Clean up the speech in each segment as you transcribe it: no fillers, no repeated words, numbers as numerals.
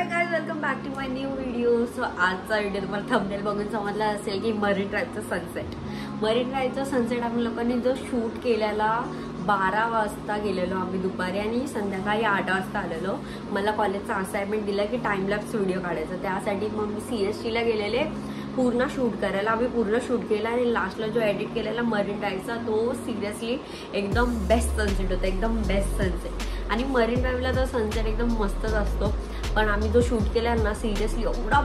High guys, welcome back to my new video. So आजचा video तुम्हाला thumbnail बघून समजला असेल की मरीन ड्राईव्हचा सनसेट. मरीन ड्राईव्हचा सनसेट आम्ही लोकांनी जो शूट केलेला 12 वाजता गेलेलो आम्ही दुपारी आणि संध्याकाळी 8 वाजता आलेलो. मला कॉलेजचा असाइनमेंट दिला की टाइम लॅप्स व्हिडिओ काढायचा, त्यासाठी मग मी CSTला गेलेले पूर्ण शूट करायला. आम्ही पूर्ण शूट केला आणि लास्टला जो एडिट केलेला मरीन ड्राईव्हचा तो सिरियसली एकदम बेस्ट सनसेट होता, एकदम बेस्ट सनसेट. आणि मरीन ड्राईव्हला तर सनसेट एकदम मस्तच असतो, पण आम्ही जो शूट केला ना सिरियसली एवढा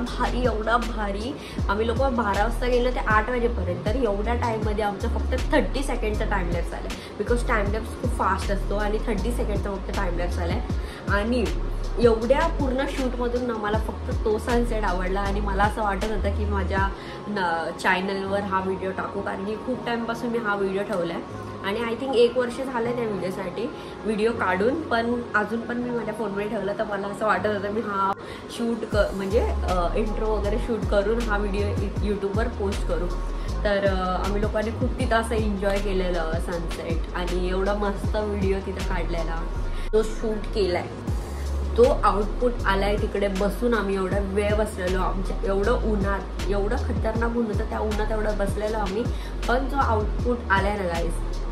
भारी. आम्ही लोक 12 वाजता गेलो ते 8 वाजेपर्यंत, तर एवढ्या टाईममध्ये आमचं फक्त 30 सेकंडचा टाइम लॅप्स आला, बिकॉज टाइम लॅप्स खूप फास्ट असतो आणि 30 सेकंडचा फक्त टाइम लॅप्स आलाय. आणि एवढ्या पूर्ण शूटमधून मला फक्त तो सनसेट आवडला आणि मला असं वाटत होतं की माझ्या चॅनलवर हा व्हिडिओ टाकू, कारण की खूप टाईमपासून मी हा व्हिडिओ ठेवला आहे आणि आय थिंक 1 वर्ष झालं त्या व्हिडिओसाठी व्हिडिओ काढून, पण अजून पण मी माझ्या फोनमध्ये ठेवला. तर मला असं वाटत होतं मी हा शूट म्हणजे इंट्रो वगैरे शूट करून हा व्हिडिओ यूट्यूबवर पोस्ट करू. तर आम्ही लोकांनी खूप तिथं असं एन्जॉय केलेलं सनसेट आणि एवढा मस्त व्हिडिओ तिथं काढलेला, तो शूट केलाय, तो आउटपुट आलाय. तिकडे बसून आम्ही एवढा वेळ बसलेलो, आमच्या एवढं उन्हात, एवढं खतरनाक ऊन होतं, त्या उन्हात एवढं बसलेलो आम्ही, पण जो आउटपुट आलाय ना गाईस,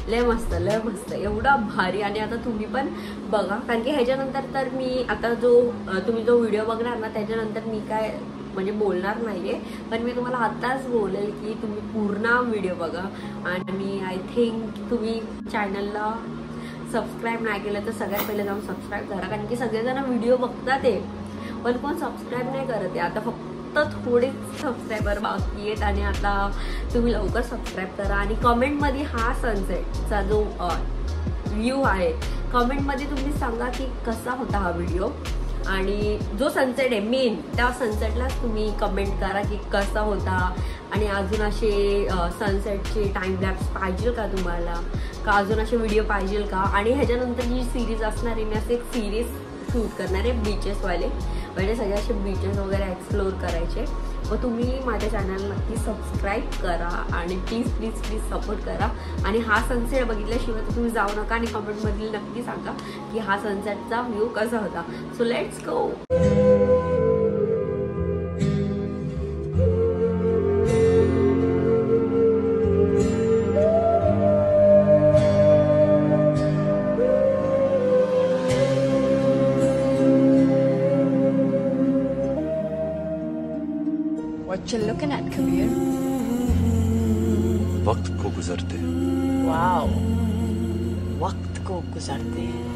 लय मस्त एवढा भारी. आणि आता तुम्ही पण बघा, कारण की ह्याच्यानंतर तर मी आता तुम्ही जो व्हिडिओ बघणार ना त्याच्यानंतर मी काय म्हणजे बोलणार नाहीये, पण मी तुम्हाला आताच बोलेल की तुम्ही पूर्ण व्हिडिओ बघा. आणि आय थिंक तुम्ही चॅनलला सबस्क्राईब नाही केलं तर सगळ्यात पहिले जाऊन सबस्क्राईब करा, कारण की सगळेजण व्हिडिओ बघतात ते पण कोण सबस्क्राईब नाही करत आहे. आता फक्त थोडेच सबस्क्रायबर बाकी आहेत आणि आता तुम्ही लवकर सबस्क्राईब करा. आणि कमेंटमध्ये हा सनसेटचा जो व्ह्यू आहे कमेंटमध्ये तुम्ही सांगा की कसा होता हा व्हिडिओ, आणि जो सनसेट आहे मेन त्या सनसेटलाच तुम्ही कमेंट करा की कसा होता. आणि अजून असे सनसेटचे टाइम लॅप्स पाहिजे का तुम्हाला, का अजून असे व्हिडिओ पाहिजे का. आणि ह्याच्यानंतर जी सिरीज असणार आहे मी असं एक सिरीज शूट करणार आहे बीचेसवाले, म्हणजे सगळे असे बीचेस वगैरे एक्सप्लोर करायचे. मग तुम्ही माझ्या चॅनलला नक्की सबस्क्राईब करा आणि प्लीज सपोर्ट करा. आणि हा सनसेट बघितल्याशिवाय तर तुम्ही जाऊ नका आणि कमेंटमध्ये नक्की सांगा की हा सनसेटचा व्ह्यू कसा होता. So let's go. What you looking at, Kabir? वक्त को गुजरते. Wow. वक्त को गुजरते हैं.